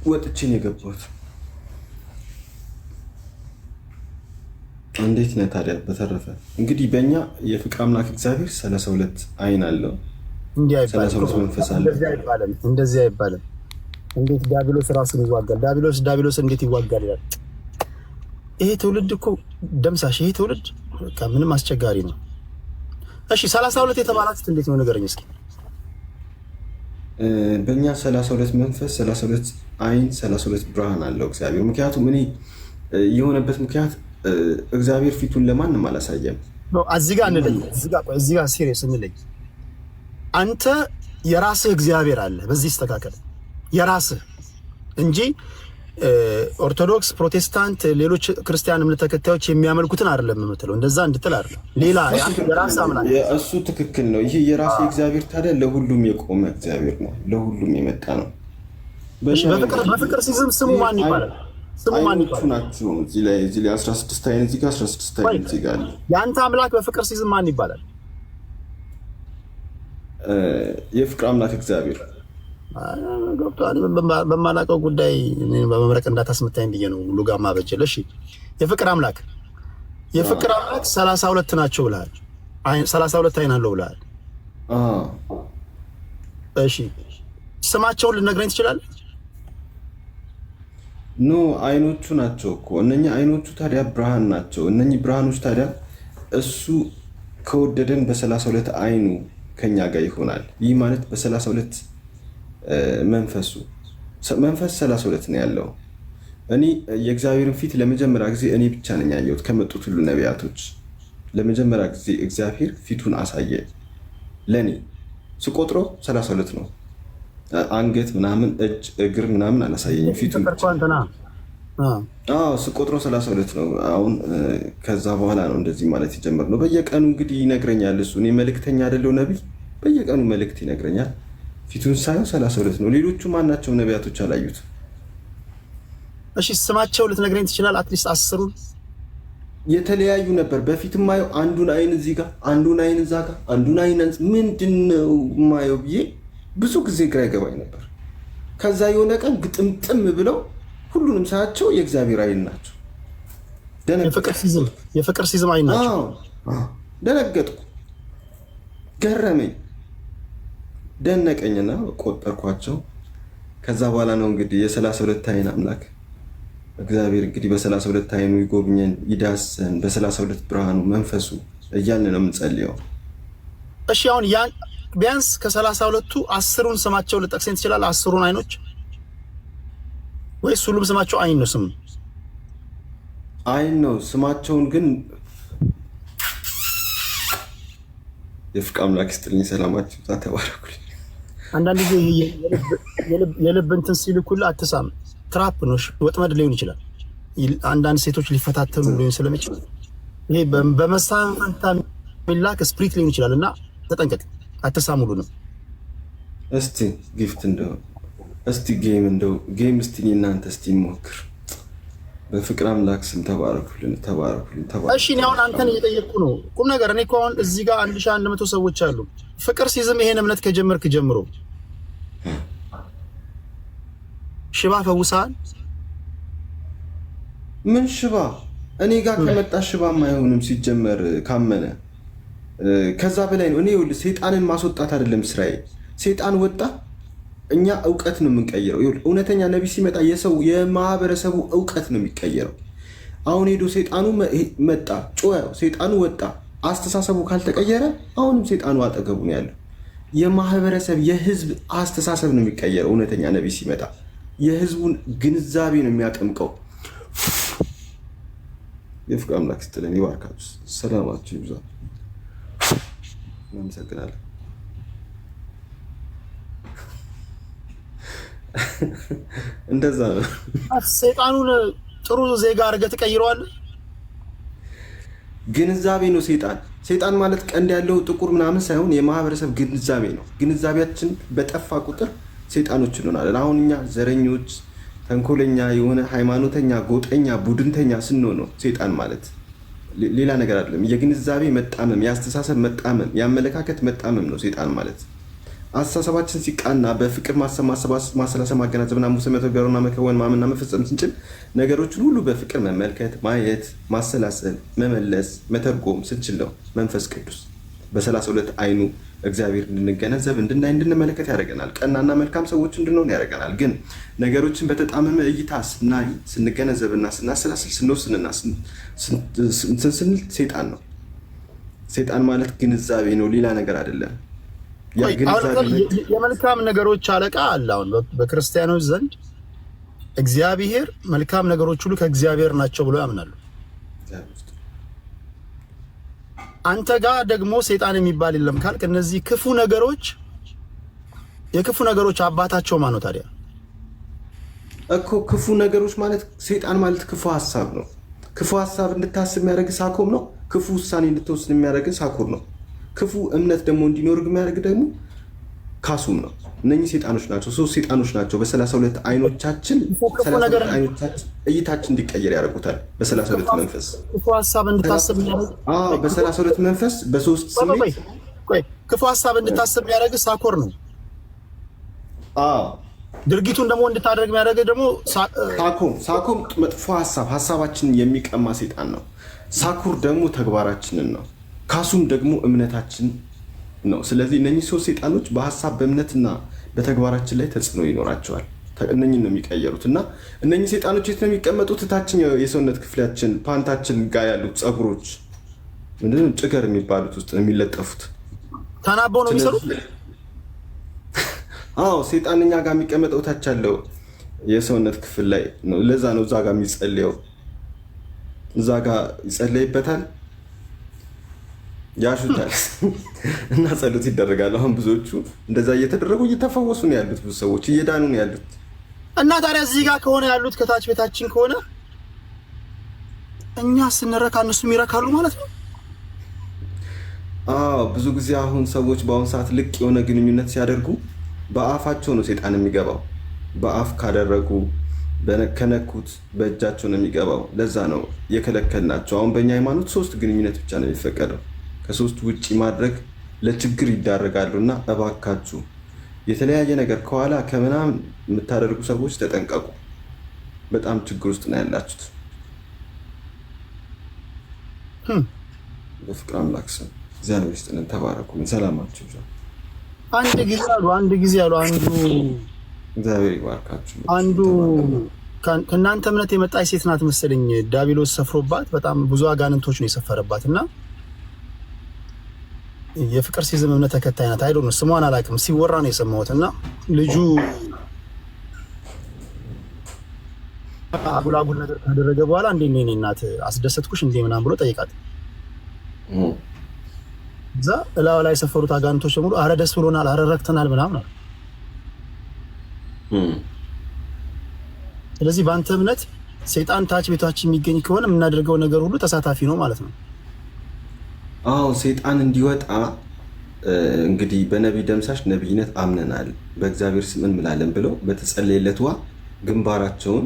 ወጥቼ ነው የገባሁት። እንዴት ነህ ታዲያ? በተረፈ እንግዲህ በእኛ የፍቅር አምላክ እግዚአብሔር 32 አይን አለው፣ 32 መንፈስ አለው። እንደዚህ አይባልም። እንዴት ዲያብሎስ ራሱን ይዋጋል? ዲያብሎስ እንዴት ይዋጋል ይላል። ይሄ ትውልድ እኮ ደምሳሽ፣ ይሄ ትውልድ ምንም አስቸጋሪ ነው። እሺ 32 የተባላችሁት እንዴት ነው ንገረኝ እስኪ። በእኛ 32 መንፈስ፣ 32 አይን፣ 32 ብርሃን አለው እግዚአብሔር። ምክንያቱም እኔ የሆነበት ምክንያት እግዚአብሔር ፊቱን ለማንም አላሳየም። እዚህ ጋር እንለኝ፣ እዚህ ጋር ሲሪየስ እንለኝ። አንተ የራስህ እግዚአብሔር አለ፣ በዚህ ይስተካከል። የራስህ እንጂ ኦርቶዶክስ፣ ፕሮቴስታንት፣ ሌሎች ክርስቲያን እምነት ተከታዮች የሚያመልኩትን አይደለም የምትለው። እንደዛ እንድትል አይደለም። ሌላ የራስህ አምላክ እሱ ትክክል ነው። ይሄ የራስህ እግዚአብሔር ታዲያ ለሁሉም የቆመ እግዚአብሔር ነው፣ ለሁሉም የመጣ ነው። በፍቅር ሲዝም ስሙ ማን ይባላል? ስሙ ማን ይባላል? ናቸው እዚህ ላይ 16 አይነት እዚህ ጋር 16 አይነት እዚህ ጋር አለ። የአንተ አምላክ በፍቅር ሲዝም ማን ይባላል? የፍቅር አምላክ እግዚአብሔር። በማላውቀው ጉዳይ በመምረቅ እንዳታስመታኝ ብዬ ነው ሁሉ ጋር ማበጀል። እሺ የፍቅር አምላክ 32 ናቸው ብለሃል። 32 አይን አለው ብለሃል። እሺ ስማቸውን ልነግረኝ ትችላለህ? ኖ አይኖቹ ናቸው እኮ እነኚህ አይኖቹ ታዲያ ብርሃን ናቸው። እነኚህ ብርሃኖች ታዲያ እሱ ከወደደን በ32 አይኑ ከኛ ጋር ይሆናል። ይህ ማለት በ32 መንፈስ 32 ነው ያለው። እኔ የእግዚአብሔርን ፊት ለመጀመሪያ ጊዜ እኔ ብቻ ነኝ ያየሁት ከመጡት ሁሉ ነቢያቶች። ለመጀመሪያ ጊዜ እግዚአብሔር ፊቱን አሳየ። ለእኔ ስቆጥሮ 32 ነው። አንገት ምናምን እጅ እግር ምናምን አላሳየኝም። ፊቱን ስቆጥሮ 32 ነው። አሁን ከዛ በኋላ ነው እንደዚህ ማለት የጀመርነው። በየቀኑ እንግዲህ ይነግረኛል እሱ። እኔ መልእክተኛ አይደለሁ ነቢይ፣ በየቀኑ መልእክት ይነግረኛል። ፊቱን ሳየው 32 ነው። ሌሎቹ ማናቸው ነቢያቶች አላዩት። እሺ ስማቸው ልትነግረኝ ትችላለህ? አትሊስት 10ሩን። የተለያዩ ነበር በፊት ማየው። አንዱን አይን እዚህ ጋር፣ አንዱን አይን እዛ ጋር፣ አንዱን አይን ምንድን ነው ማየው ብዬ ብዙ ጊዜ ግራ ይገባኝ ነበር። ከዛ የሆነ ቀን ግጥምጥም ብለው ሁሉንም ሳያቸው የእግዚአብሔር አይን ናቸው። የፍቅር ሲዝም አይን ናቸው። ደነገጥኩ፣ ገረመኝ፣ ደነቀኝና ቆጠርኳቸው። ከዛ በኋላ ነው እንግዲህ የ32 አይን አምላክ እግዚአብሔር እንግዲህ በ32 አይኑ ይጎብኘን፣ ይዳሰን፣ በ32 ብርሃኑ መንፈሱ እያልን ነው የምንጸልየው። እሺ አሁን ቢያንስ ከ32ቱ 10ሩን ስማቸው ልጠቅሰኝ ትችላለህ? 10ሩን አይኖች ወይስ ሁሉም ስማቸው አይን ነው? ስም አይን ነው ስማቸውን ግን የፍቅር አምላክ ይስጥልኝ፣ ሰላማችሁ ዛ ተባረኩልኝ። አንዳንድ ጊዜ የልብ እንትን ሲልኩልህ አትሳም። ትራፕ ነው፣ ወጥመድ ሊሆን ይችላል። አንዳንድ ሴቶች ሊፈታተኑ ሊሆን ስለሚችል ይሄ በመሳም ፈንታ የሚላክ ስፕሪት ሊሆን ይችላል እና ተጠንቀቅ፣ አትሳሙሉ ነው። እስቲ ጊፍት እንደው እስቲ ጌም እስቲ እናንተ እስቲ ሞክር። በፍቅር አምላክ ስም ተባረኩልን። እሺ እኔ አሁን አንተን እየጠየቅኩ ነው ቁም ነገር። እኔ እኮ አሁን እዚህ ጋር 1100 ሰዎች አሉ። ፍቅር ሲዝም ይሄን እምነት ከጀመርክ ጀምሮ ሽባ ፈውሰሃል? ምን ሽባ? እኔ ጋር ከመጣ ሽባም አይሆንም ሲጀመር ካመነ ከዛ በላይ ነው። እኔ ይኸውልህ ሰይጣንን ማስወጣት አይደለም ስራዬ። ሰይጣን ወጣ፣ እኛ እውቀት ነው የምንቀይረው። እውነተኛ ነቢይ ሲመጣ የማህበረሰቡ እውቀት ነው የሚቀየረው። አሁን ሄዶ ሰይጣኑ መጣ ጮኸ፣ ሰይጣኑ ወጣ፣ አስተሳሰቡ ካልተቀየረ አሁንም ሰይጣኑ አጠገቡ ነው ያለው። የማህበረሰብ የህዝብ አስተሳሰብ ነው የሚቀየረው። እውነተኛ ነቢይ ሲመጣ የህዝቡን ግንዛቤ ነው የሚያጠምቀው። የፍቅር አምላክ ስትለን ይባርካችሁ፣ ሰላማችሁ ይብዛ። እናመሰግናለን። እንደዛ ነው። ሰይጣኑን ጥሩ ዜጋ አድርገህ ትቀይረዋለህ። ግንዛቤ ነው ሰይጣን ማለት ቀንድ ያለው ጥቁር ምናምን ሳይሆን የማህበረሰብ ግንዛቤ ነው። ግንዛቤያችን በጠፋ ቁጥር ሰይጣኖች እንሆናለን። አሁን እኛ ዘረኞች፣ ተንኮለኛ፣ የሆነ ሃይማኖተኛ፣ ጎጠኛ፣ ቡድንተኛ ስንሆን ነው ሰይጣን ማለት ሌላ ነገር አይደለም። የግንዛቤ መጣመም፣ የአስተሳሰብ መጣመም፣ የአመለካከት መጣመም ነው ሰይጣን ማለት። አስተሳሰባችን ሲቃና በፍቅር ማሰላሰል፣ ማገናዘብና ሙሴ መተግበርና መከወን ማመንና መፈጸም ስንችል ነገሮችን ሁሉ በፍቅር መመልከት፣ ማየት፣ ማሰላሰል፣ መመለስ፣ መተርጎም ስንችል ነው መንፈስ ቅዱስ በ32 አይኑ እግዚአብሔር እንድንገነዘብ፣ እንድናይ፣ እንድንመለከት ያደርገናል። ቀናና መልካም ሰዎች እንድንሆን ያደርገናል። ግን ነገሮችን በተጣመመ እይታ ስናይ፣ ስንገነዘብና ስናሰላስል፣ ስንወስንና ስንል ሴጣን ነው። ሴጣን ማለት ግንዛቤ ነው፣ ሌላ ነገር አይደለም። የመልካም ነገሮች አለቃ አለ። አሁን በክርስቲያኖች ዘንድ እግዚአብሔር መልካም ነገሮች ሁሉ ከእግዚአብሔር ናቸው ብሎ ያምናሉ። አንተ ጋር ደግሞ ሴጣን የሚባል የለም ካልክ እነዚህ ክፉ ነገሮች የክፉ ነገሮች አባታቸው ማን ነው ታዲያ? እኮ ክፉ ነገሮች ማለት ሴጣን ማለት ክፉ ሀሳብ ነው። ክፉ ሀሳብ እንድታስብ የሚያደርግ ሳኮም ነው። ክፉ ውሳኔ እንድትወስድ የሚያደርግ ሳኩር ነው። ክፉ እምነት ደግሞ እንዲኖር የሚያደርግ ደግሞ ካሱም ነው። እነኚህ ሴጣኖች ናቸው። 3 ሴጣኖች ናቸው። በ32 አይኖቻችን እይታችን እንዲቀየር ያደርጉታል። በ32 መንፈስ ክፉ ሀሳብ እንድታስብ ያደርግ። በ32 መንፈስ በ3 ስሜት ክፉ ሀሳብ እንድታስብ ያደርግ ሳኮር ነው። ድርጊቱን ደግሞ እንድታደርግ የሚያደርግ ደግሞ ሳኮም መጥፎ ሀሳባችንን የሚቀማ ሴጣን ነው። ሳኩር ደግሞ ተግባራችንን ነው። ካሱም ደግሞ እምነታችን ነው። ስለዚህ እነኚህ 3 ሴጣኖች በሀሳብ በእምነትና በተግባራችን ላይ ተጽዕኖ ይኖራቸዋል። እነኚህን ነው የሚቀየሩት። እና እነኚህ ሴጣኖች የት ነው የሚቀመጡት? ታችኛው የሰውነት ክፍላችን ፓንታችን ጋር ያሉት ፀጉሮች ምንድነው ጭገር የሚባሉት ውስጥ ነው የሚለጠፉት። ተናበው ነው የሚሰሩት። ሴጣን እኛ ጋር የሚቀመጠው ታች ያለው የሰውነት ክፍል ላይ ነው። ለዛ ነው እዛ ጋር የሚጸልየው። እዛ ጋር ይጸለይበታል፣ ያሹታል እና ጸሎት ይደረጋል። አሁን ብዙዎቹ እንደዛ እየተደረጉ እየተፈወሱ ነው ያሉት። ብዙ ሰዎች እየዳኑ ነው ያሉት። እና ታዲያ እዚህ ጋር ከሆነ ያሉት ከታች ቤታችን ከሆነ እኛ ስንረካ እነሱም ይረካሉ ማለት ነው። ብዙ ጊዜ አሁን ሰዎች በአሁኑ ሰዓት ልቅ የሆነ ግንኙነት ሲያደርጉ በአፋቸው ነው ሴጣን የሚገባው። በአፍ ካደረጉ ከነኩት በእጃቸው ነው የሚገባው። ለዛ ነው የከለከልናቸው። አሁን በእኛ ሃይማኖት 3 ግንኙነት ብቻ ነው የሚፈቀደው። ከ3 ውጪ ማድረግ ለችግር ይዳረጋሉ። እና እባካችሁ የተለያየ ነገር ከኋላ ከምናምን የምታደርጉ ሰዎች ተጠንቀቁ። በጣም ችግር ውስጥ ነው ያላችሁት። በፍቅር አምላክ ስም እግዚአብሔር ይስጥልን። ተባረኩ። ሰላማችሁ ይብዛ። አንድ ጊዜ አሉ እግዚአብሔር ይባርካችሁ። አንዱ ከእናንተ እምነት የመጣች ሴት ናት መሰለኝ። ዲያብሎስ ሰፍሮባት በጣም ብዙ አጋንንቶች ነው የሰፈረባት እና የፍቅር ሲዝም እምነት ተከታይ ናት። አይዶ ስሟን አላውቅም፣ ሲወራ ነው የሰማሁት። እና ልጁ አጉላጉል ነገር ካደረገ በኋላ እንዴ እኔ እናት አስደሰትኩሽ እንዴ ምናምን ብሎ ጠይቃት። እዛ እላው ላይ የሰፈሩት አጋንንቶች በሙሉ አረ ደስ ብሎናል፣ አረ ረክተናል ምናምን አሉ። ስለዚህ በአንተ እምነት ሰይጣን ታች ቤታችን የሚገኝ ከሆነ የምናደርገው ነገር ሁሉ ተሳታፊ ነው ማለት ነው። ሰይጣን እንዲወጣ እንግዲህ በነቢይ ደምሳሽ ነቢይነት አምነናል፣ በእግዚአብሔር ስም እንምላለን ብለው በተጸለየለት ውሃ ግንባራቸውን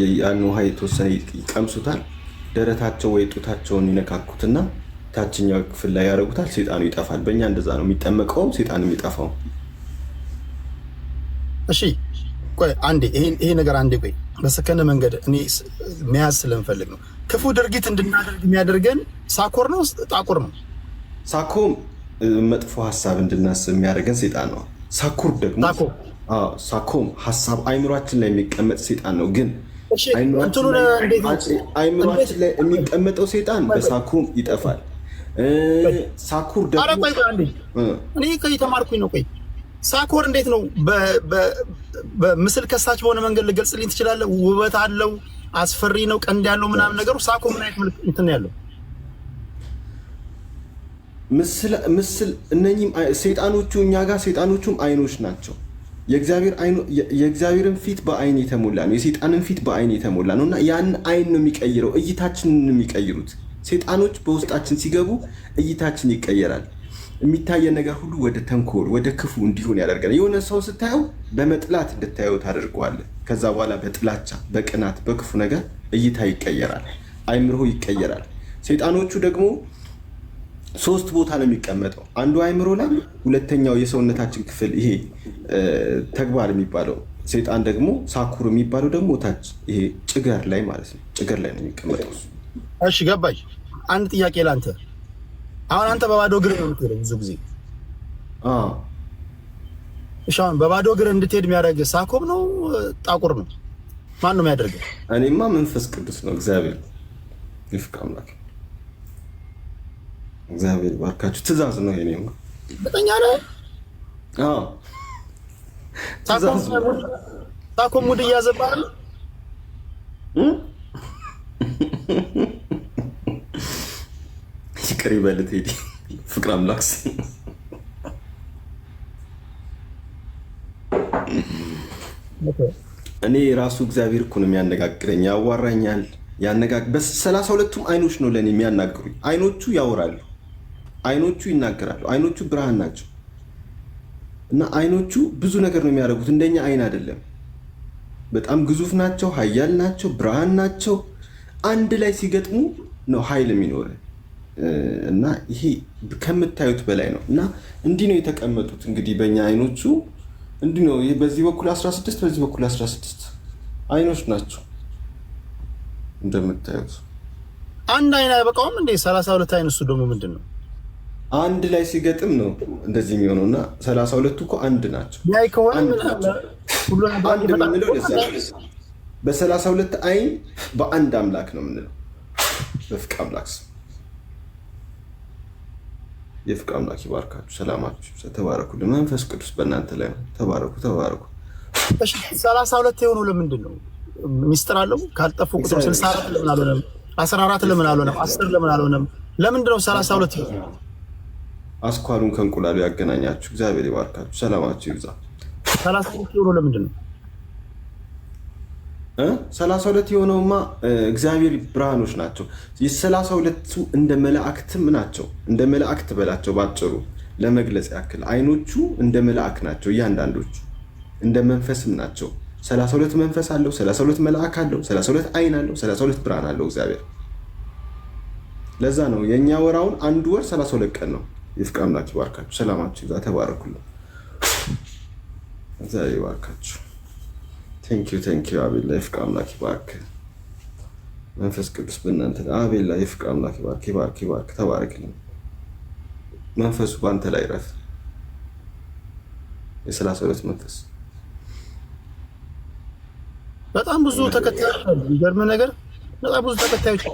ያን ውሃ የተወሰነ ይቀምሱታል። ደረታቸው ወይ ጡታቸውን ይነካኩትና ታችኛው ክፍል ላይ ያደርጉታል። ሰይጣኑ ይጠፋል። በእኛ እንደዛ ነው የሚጠመቀውም ሰይጣን የሚጠፋው። እሺ ቆይ አንዴ ይሄ ነገር አንዴ ቆይ በሰከነ መንገድ እኔ መያዝ ስለምፈልግ ነው። ክፉ ድርጊት እንድናደርግ የሚያደርገን ሳኮር ነው ጣቁር ነው? ሳኮም መጥፎ ሀሳብ እንድናስብ የሚያደርገን ሰይጣን ነው። ሳኩር ደግሞ ሳኮም ሀሳብ አይምሯችን ላይ የሚቀመጥ ሰይጣን ነው። ግን አይምሯችን ላይ የሚቀመጠው ሰይጣን በሳኮም ይጠፋል። ሳኩር ደግሞ እኔ ተማርኩኝ ነው። ቆይ ሳኮር እንዴት ነው በምስል ከሳች በሆነ መንገድ ልገልጽልኝ ትችላለህ? ውበት አለው፣ አስፈሪ ነው፣ ቀንድ ያለው ምናምን ነገሩ ሳኮር ምን አይነት ምልክት እንትን ያለው ምስል እነኚህም ሰይጣኖቹ እኛ ጋር ሰይጣኖቹም አይኖች ናቸው። የእግዚአብሔርን ፊት በአይን የተሞላ ነው፣ የሰይጣንን ፊት በአይን የተሞላ ነው። እና ያንን አይን ነው የሚቀይረው፣ እይታችንን የሚቀይሩት ሰይጣኖች በውስጣችን ሲገቡ እይታችን ይቀየራል። የሚታየን ነገር ሁሉ ወደ ተንኮል ወደ ክፉ እንዲሆን ያደርጋል። የሆነ ሰው ስታየው በመጥላት እንድታየው ታደርገዋለህ። ከዛ በኋላ በጥላቻ በቅናት በክፉ ነገር እይታ ይቀየራል፣ አይምሮ ይቀየራል። ሰይጣኖቹ ደግሞ ሶስት ቦታ ነው የሚቀመጠው። አንዱ አእምሮ ላይ፣ ሁለተኛው የሰውነታችን ክፍል ይሄ ተግባር የሚባለው ሰይጣን ደግሞ ሳኩር የሚባለው ደግሞ ታች ይሄ ጭገር ላይ ማለት ነው። ጭገር ላይ ነው የሚቀመጠው። እሺ ገባኝ። አንድ ጥያቄ ላንተ። አሁን አንተ በባዶ እግር ነው የምትሄደው ብዙ ጊዜ። እሺ አሁን በባዶ እግር እንድትሄድ የሚያደርግ ሳኮብ ነው ጣቁር ነው? ማን ነው የሚያደርገው? እኔማ መንፈስ ቅዱስ ነው። እግዚአብሔር ይፍቅ አምላክ እግዚአብሔር ባርካችሁ። ትእዛዝ ነው የኔ ነው። በጠኛ ላይ ሳኮብ ሙድ እያዘባል ይቅር ይበል ቴዲ ፍቅር አምላክስ እኔ ራሱ እግዚአብሔር እኮ ነው የሚያነጋግረኝ፣ ያዋራኛል፣ በ32ቱም አይኖች ነው ለእኔ የሚያናግሩኝ። አይኖቹ ያወራሉ፣ አይኖቹ ይናገራሉ። አይኖቹ ብርሃን ናቸው እና አይኖቹ ብዙ ነገር ነው የሚያደርጉት። እንደኛ አይን አይደለም። በጣም ግዙፍ ናቸው፣ ኃያል ናቸው፣ ብርሃን ናቸው። አንድ ላይ ሲገጥሙ ነው ኃይል የሚኖር እና ይሄ ከምታዩት በላይ ነው እና እንዲህ ነው የተቀመጡት። እንግዲህ በእኛ አይኖቹ እንዲህ ነው። ይሄ በዚህ በኩል 16 በዚህ በኩል 16 አይኖች ናቸው እንደምታዩት። አንድ አይን አይበቃውም እንዴ? 32 አይን እሱ ደግሞ ምንድን ነው? አንድ ላይ ሲገጥም ነው እንደዚህ የሚሆነው እና 32ቱ እኮ አንድ ናቸው። ያይ ከሆነ አንድ የምንለው በ32 አይን በአንድ አምላክ ነው የምንለው። በፍቅ አምላክ ስም የፍቅ አምላክ ይባርካችሁ። ሰላማችሁ ተባረኩ። መንፈስ ቅዱስ በእናንተ ላይ ነው። ተባረኩ ተባረኩ። እሺ 32 የሆነው ለምንድን ነው? ሚስጥር አለው? ካልጠፉ ቁጥር 64 ለምን አልሆነም? 14 ለምን አልሆነም? 10 ለምን አልሆነም? ለምንድን ነው 32 የሆነው? አስኳሉን ከእንቁላሉ ያገናኛችሁ። እግዚአብሔር ይባርካችሁ። ሰላማችሁ ይብዛ። 32 የሆነው ለምንድን ነው? 32 የሆነውማ እግዚአብሔር ብርሃኖች ናቸው። የ32ቱ እንደ መላእክትም ናቸው። እንደ መላእክት በላቸው ባጭሩ ለመግለጽ ያክል። አይኖቹ እንደ መላእክ ናቸው። እያንዳንዶቹ እንደ መንፈስም ናቸው። 32 መንፈስ አለው፣ 32 መልአክ አለው፣ 32 አይን አለው፣ 32 ብርሃን አለው እግዚአብሔር። ለዛ ነው የእኛ ወራውን አንዱ ወር 32 ቀን ነው። የፍቅ አምላክ ይባርካችሁ። ሰላማችሁ ይዛ። ተባረኩልን። እግዚአብሔር ይባርካችሁ። ቴንኪዩ አቤላ። የፍቅ አምላክ ይባርክ። መንፈስ ቅዱስ በእናንተ አቤላ። የፍቅ አምላክ ይባርክ ይባርክ ይባርክ። ተባረክልን። መንፈሱ በአንተ ላይ ረፍ። የ32 መንፈስ በጣም ብዙ ተከታዮች አሉ። የሚገርም ነገር በጣም ብዙ ተከታዮች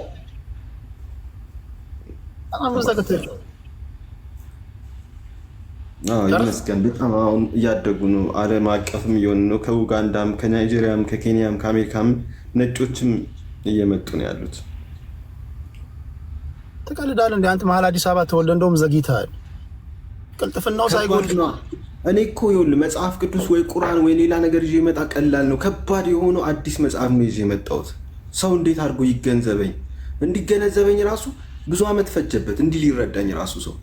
ይመስገን። በጣም አሁን እያደጉ ነው። ዓለም አቀፍም እየሆኑ ነው። ከኡጋንዳም፣ ከናይጄሪያም፣ ከኬንያም፣ ከአሜሪካም ነጮችም እየመጡ ነው ያሉት። ትቀልዳለህ እንደ አንተ መሀል አዲስ አበባ ተወልደ እንደውም ዘግይተሃል። ቅልጥፍናው ሳይጎል እኔ እኮ ይኸውልህ መጽሐፍ ቅዱስ ወይ ቁርአን ወይ ሌላ ነገር ይዤ መጣ ቀላል ነው። ከባድ የሆነው አዲስ መጽሐፍ ነው ይዤ የመጣሁት። ሰው እንዴት አድርጎ ይገንዘበኝ? እንዲገነዘበኝ ራሱ ብዙ ዓመት ፈጀበት። እንዲህ ሊረዳኝ ራሱ ሰው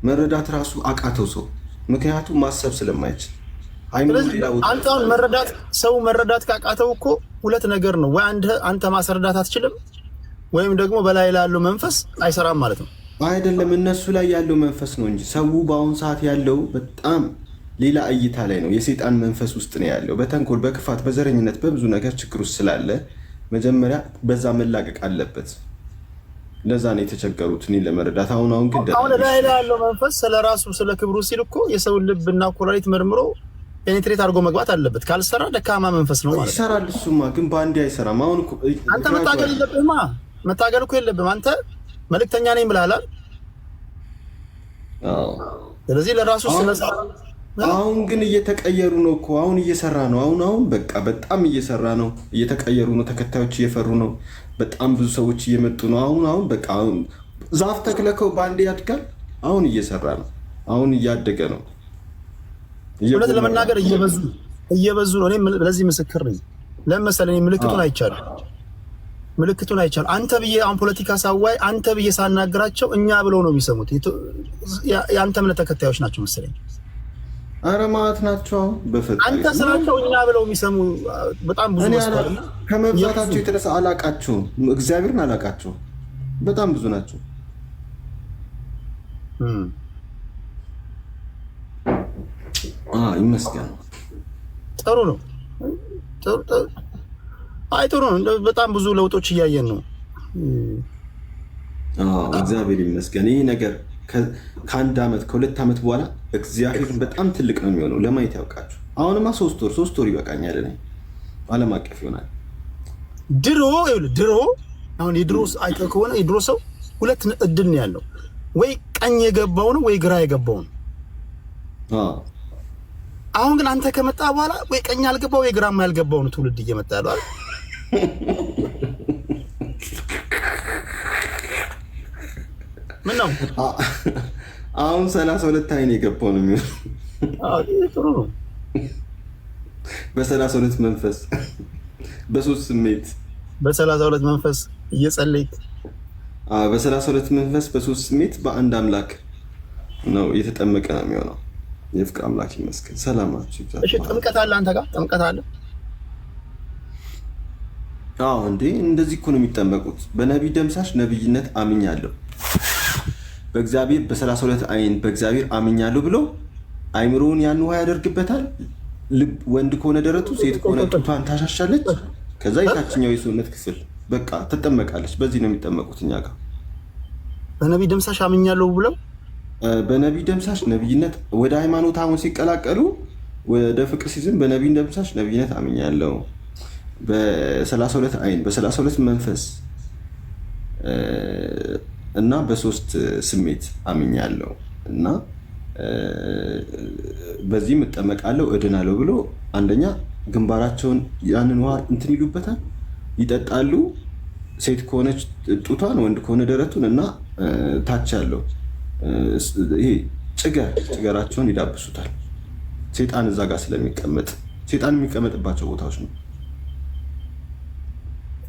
መረዳት ራሱ አቃተው ሰው፣ ምክንያቱም ማሰብ ስለማይችል። አንተ አሁን መረዳት ካቃተው እኮ ሁለት ነገር ነው። ወይ አንተ ማስረዳት አትችልም፣ ወይም ደግሞ በላይ ላለው መንፈስ አይሰራም ማለት ነው። አይደለም እነሱ ላይ ያለው መንፈስ ነው እንጂ ሰው በአሁኑ ሰዓት ያለው በጣም ሌላ እይታ ላይ ነው። የሰይጣን መንፈስ ውስጥ ነው ያለው። በተንኮል፣ በክፋት፣ በዘረኝነት በብዙ ነገር ችግር ውስጥ ስላለ መጀመሪያ በዛ መላቀቅ አለበት። ለዛ ነው የተቸገሩት እኔ ለመረዳት። አሁን ግን አሁን ላይ ያለው መንፈስ ስለራሱ ስለ ክብሩ ሲል እኮ የሰው ልብና ኩላሊት መርምሮ ፔኔትሬት አድርጎ መግባት አለበት። ካልሰራ ደካማ መንፈስ ነው ማለት ነው። ይሰራል እሱማ፣ ግን በአንዴ አይሰራም። አሁን አንተ መታገል የለብህማ። መታገል እኮ የለብህም። አንተ መልእክተኛ ነኝ ብለሃል። ስለዚህ ለራሱ ስለሰራ አሁን ግን እየተቀየሩ ነው እኮ። አሁን እየሰራ ነው። አሁን በቃ በጣም እየሰራ ነው። እየተቀየሩ ነው። ተከታዮች እየፈሩ ነው። በጣም ብዙ ሰዎች እየመጡ ነው። አሁን በቃ ዛፍ ተክለከው በአንዴ ያድጋል። አሁን እየሰራ ነው። አሁን እያደገ ነው። እውነት ለመናገር እየበዙ ነው። እኔ ለዚህ ምስክር ነኝ። ለምን መሰለኝ? ምልክቱን አይቻልም። አንተ ብዬ አሁን ፖለቲካ ሳዋይ አንተ ብዬ ሳናግራቸው እኛ ብለው ነው የሚሰሙት። የአንተ እምነት ተከታዮች ናቸው መሰለኝ። ኧረ ማለት ናቸው። አንተ ስራቸው እኛ ብለው የሚሰሙ በጣም ብዙ መስዋዕት ከመብዛታቸው የተነሳ አላቃቸውም። እግዚአብሔርን አላቃቸውም። በጣም ብዙ ናቸው። ይመስገን። ጥሩ ነው። አይ ጥሩ ነው። በጣም ብዙ ለውጦች እያየን ነው። እግዚአብሔር ይመስገን። ይህ ነገር ከ1 ዓመት ከ2 ዓመት በኋላ እግዚአብሔርን በጣም ትልቅ ነው የሚሆነው። ለማየት ያውቃችሁ። አሁንማ 3 ወር ይበቃኛል። እኔ ዓለም አቀፍ ይሆናል። ድሮ አሁን የድሮ አይተህ ከሆነ የድሮ ሰው 2 እድል ነው ያለው። ወይ ቀኝ የገባው ነው ወይ ግራ የገባው ነው። አሁን ግን አንተ ከመጣ በኋላ ወይ ቀኝ ያልገባው ወይ ግራ ያልገባው ነው ትውልድ እየመጣ ያለው አይደል? ምን ነው አሁን 32 አይን የገባው ነው የሚሆነው። ጥሩ ነው። በ32 መንፈስ በ3 ስሜት በ32 መንፈስ እየጸለይክ በ32 መንፈስ በ3 ስሜት በአንድ አምላክ ነው እየተጠመቀ ነው የሚሆነው። የፍቅር አምላክ ይመስገን። ሰላማችሁ ይብዛ። እሺ ጥምቀት አለ አንተ ጋር? ጥምቀት አለ? አዎ እንዴ እንደዚህ እኮ ነው የሚጠመቁት። በነቢይ ደምሳሽ ነቢይነት አምኛለሁ፣ በእግዚአብሔር በ32 አይን በእግዚአብሔር አምኛለሁ ብሎ አይምሮውን ያን ውሃ ያደርግበታል። ልብ ወንድ ከሆነ ደረቱ፣ ሴት ከሆነ ጡቷን ታሻሻለች። ከዛ የታችኛው የሰውነት ክፍል በቃ ትጠመቃለች። በዚህ ነው የሚጠመቁት እኛ ጋር። በነቢይ ደምሳሽ አምኛለሁ ብለው በነቢይ ደምሳሽ ነቢይነት ወደ ሃይማኖት አሁን ሲቀላቀሉ ወደ ፍቅር ሲዝም በነቢይ ደምሳሽ ነቢይነት አምኛለሁ፣ በ32 አይን በ32 መንፈስ እና በ3 ስሜት አምኛለሁ እና በዚህም እጠመቃለሁ እድናለሁ ብሎ አንደኛ ግንባራቸውን ያንን ውሃ እንትን ይሉበታል፣ ይጠጣሉ። ሴት ከሆነች ጡቷን፣ ወንድ ከሆነ ደረቱን እና ታች ያለው ይሄ ጭገራቸውን ይዳብሱታል። ሴጣን እዛ ጋር ስለሚቀመጥ ሴጣን የሚቀመጥባቸው ቦታዎች ነው።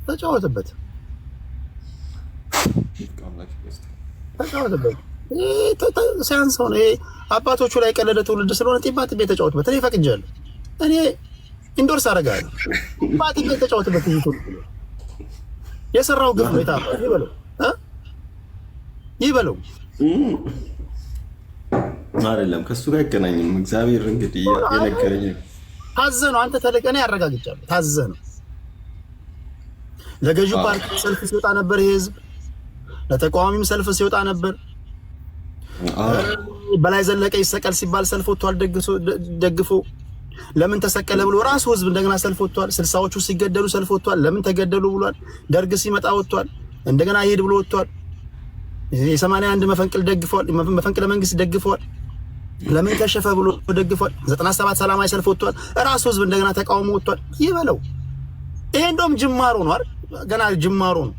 ተጫወትበት። ሲያንስ ሆነ አባቶቹ ላይ ቀለደ ትውልድ ስለሆነ ጢባ ጥቤ ተጫወትበት። እኔ ፈቅጃለሁ። እኔ ኢንዶርስ አደርጋለሁ። ጢባ ጥቤ ተጫወትበት። የሰራው ግፍ ነው። ይበለው አይደለም ከሱ ጋር አይገናኝም። እግዚአብሔር እንግዲህ የነገረኝ ታዘህ ነው። አንተ ተለቀ እኔ ያረጋግጫለሁ። ታዘህ ነው። ለገዢው ፓርቲ ሰልፍ ሲወጣ ነበር ይሄ ህዝብ፣ ለተቃዋሚም ሰልፍ ሲወጣ ነበር። በላይ ዘለቀ ይሰቀል ሲባል ሰልፍ ወጥቷል ደግፎ። ለምን ተሰቀለ ብሎ ራሱ ህዝብ እንደገና ሰልፍ ወጥቷል። 60ዎቹ ሲገደሉ ሰልፍ ወጥቷል። ለምን ተገደሉ ብሏል። ደርግ ሲመጣ ወጥቷል። እንደገና ይሄድ ብሎ ወጥቷል። የ81 መፈንቅል ደግፏል። መፈንቅለ መንግስት ደግፏል። ለምን ከሸፈ ብሎ ደግፏል። 97 ሰላማዊ ሰልፍ ወጥቷል። ራሱ ህዝብ እንደገና ተቃውሞ ወጥቷል። ይበለው። ይሄ እንደውም ጅማሮ ነው አይደል? ገና ጅማሮ ነው።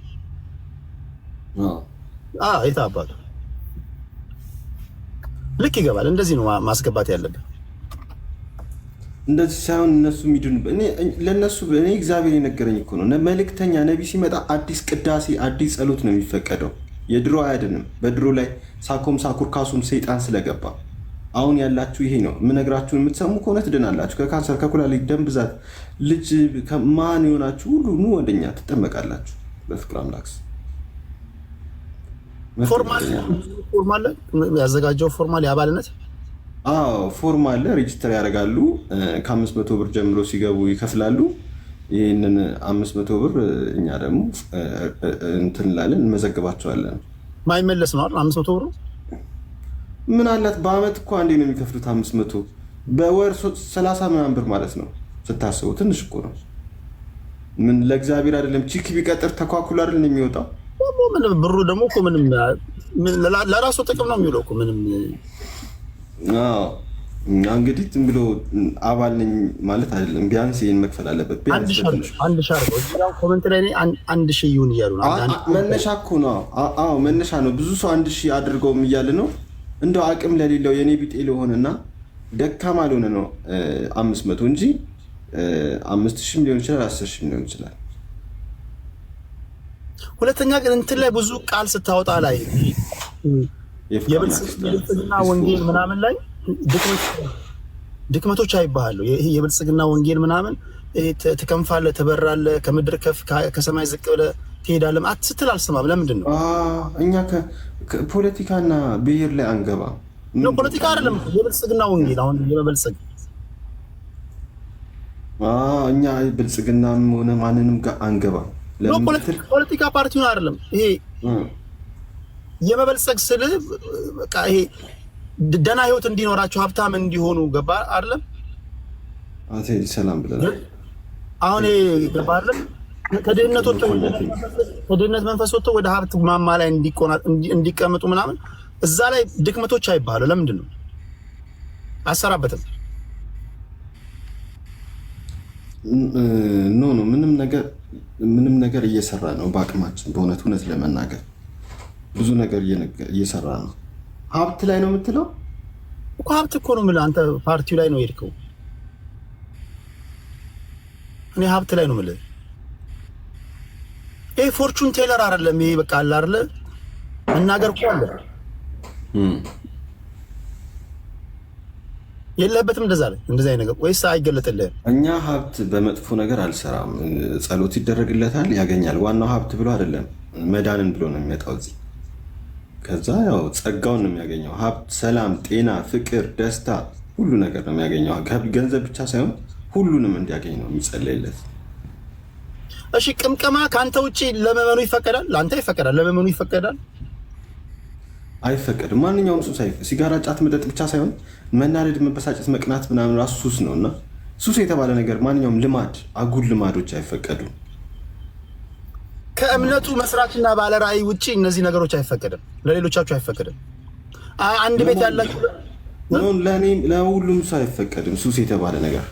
የታባቱ ልክ ይገባል። እንደዚህ ነው ማስገባት ያለብን። እንደዚህ ሳይሆን እነሱ የሚድኑ ለነሱ እኔ እግዚአብሔር የነገረኝ እኮ ነው። መልእክተኛ ነቢይ ሲመጣ አዲስ ቅዳሴ አዲስ ጸሎት ነው የሚፈቀደው። የድሮ አያድንም። በድሮ ላይ ሳኮም ሳኩር ካሱም ሰይጣን ስለገባ አሁን ያላችሁ ይሄ ነው የምነግራችሁን። የምትሰሙ ከሆነ ትድናላችሁ። ከካንሰር፣ ከኩላሊት፣ ደም ብዛት፣ ልጅ ከማን የሆናችሁ ሁሉ ኑ ወደኛ ትጠመቃላችሁ በፍቅር አምላክ። ፎርማል ያዘጋጀው ፎርማል የአባልነት ፎርም አለ። ሬጅስተር ያደርጋሉ። ከ500 ብር ጀምሮ ሲገቡ ይከፍላሉ። ይህንን 500 ብር እኛ ደግሞ እንትን እንላለን፣ እንመዘግባቸዋለን። ማይመለስ ነው አይደል? 500 ብር ምን አላት? በአመት እኮ አንዴ ነው የሚከፍሉት 500። በወር 30 ምናምን ብር ማለት ነው። ስታስቡ ትንሽ እኮ ነው። ምን ለእግዚአብሔር አይደለም። ቺክ ቢቀጥር ተኳኩሎ አይደል የሚወጣው። ምንም ብሩ ደግሞ እኮ ምንም ለራሱ ጥቅም ነው የሚውለው እኮ ምንም። እንግዲህ ዝም ብሎ አባል ነኝ ማለት አይደለም። ቢያንስ ይሄን መክፈል አለበት። አንድ ሻር ነው። ኮሜንት ላይ 1000 ይሁን እያሉ ነው። መነሻ እኮ ነው። መነሻ ነው። ብዙ ሰው 1000 አድርገውም እያለ ነው። እንደው አቅም ለሌለው የኔ ቢጤ ለሆነና ደካማ ለሆነ ነው 500 እንጂ 5000 ሊሆን ይችላል፣ 10000 ሊሆን ይችላል። ሁለተኛ ግን እንትን ላይ ብዙ ቃል ስታወጣ ላይ የብልጽግና ወንጌል ምናምን ላይ ድክመቶች አይባሉ። ይሄ የብልጽግና ወንጌል ምናምን ትከንፋለህ፣ ትበራለህ፣ ከምድር ከፍ ከሰማይ ዝቅ ብለህ ትሄዳለህ አትስትል አልሰማም። ለምንድን ነው እኛ ከፖለቲካና ብሔር ላይ አንገባ ነው? ፖለቲካ አይደለም የብልጽግና ወንጌል አሁን የመበልጸግ እኛ ብልጽግናም ሆነ ማንንም ጋር አንገባ። ፖለቲካ ፓርቲውን አይደለም ይሄ የመበልጸግ ስልህ በቃ ይሄ ደህና ህይወት እንዲኖራቸው ሀብታም እንዲሆኑ ገባ አይደለም። አንተ ሰላም ብለናል። አሁን ገባ አይደለም። ከድህነት መንፈስ ወጥቶ ወደ ሀብት ማማ ላይ እንዲቀመጡ ምናምን እዛ ላይ ድክመቶች አይባሉ። ለምንድን ነው አሰራበትም? ኖ ምንም ነገር እየሰራ ነው በአቅማችን። በእውነት እውነት ለመናገር ብዙ ነገር እየሰራ ነው። ሀብት ላይ ነው የምትለው እኮ ሀብት እኮ ነው የምልህ። አንተ ፓርቲው ላይ ነው የሄድከው። እኔ ሀብት ላይ ነው የምልህ። ይሄ ፎርቹን ቴለር አይደለም። ይሄ በቃ አለ አይደለ መናገር እኮ አለ የለህበትም እንደዛ አይነት ነገር ወይስ አይገለጥልህም? እኛ ሀብት በመጥፎ ነገር አልሰራም። ጸሎት ይደረግለታል ያገኛል። ዋናው ሀብት ብሎ አይደለም መዳንን ብሎ ነው የሚመጣው እዚህ። ከዛ ያው ጸጋውን ነው የሚያገኘው። ሀብት፣ ሰላም፣ ጤና፣ ፍቅር፣ ደስታ ሁሉ ነገር ነው የሚያገኘው። ገንዘብ ብቻ ሳይሆን ሁሉንም እንዲያገኝ ነው የሚጸለይለት። እሺ ቅምቀማ ከአንተ ውጪ ለመመኑ ይፈቀዳል? ለአንተ ይፈቀዳል፣ ለመመኑ ይፈቀዳል? አይፈቀድም። ማንኛውም ሱስ ሲጋራ፣ ጫት፣ መጠጥ ብቻ ሳይሆን መናደድ፣ መበሳጨት፣ መቅናት ምናምን ራሱ ሱስ ነው። እና ሱስ የተባለ ነገር ማንኛውም ልማድ፣ አጉል ልማዶች አይፈቀዱም። ከእምነቱ መስራችና ባለራዕይ ውጪ እነዚህ ነገሮች አይፈቀድም። ለሌሎቻችሁ አይፈቀድም። አንድ ቤት ያላችሁ ለሁሉም ሰው አይፈቀድም ሱስ የተባለ ነገር።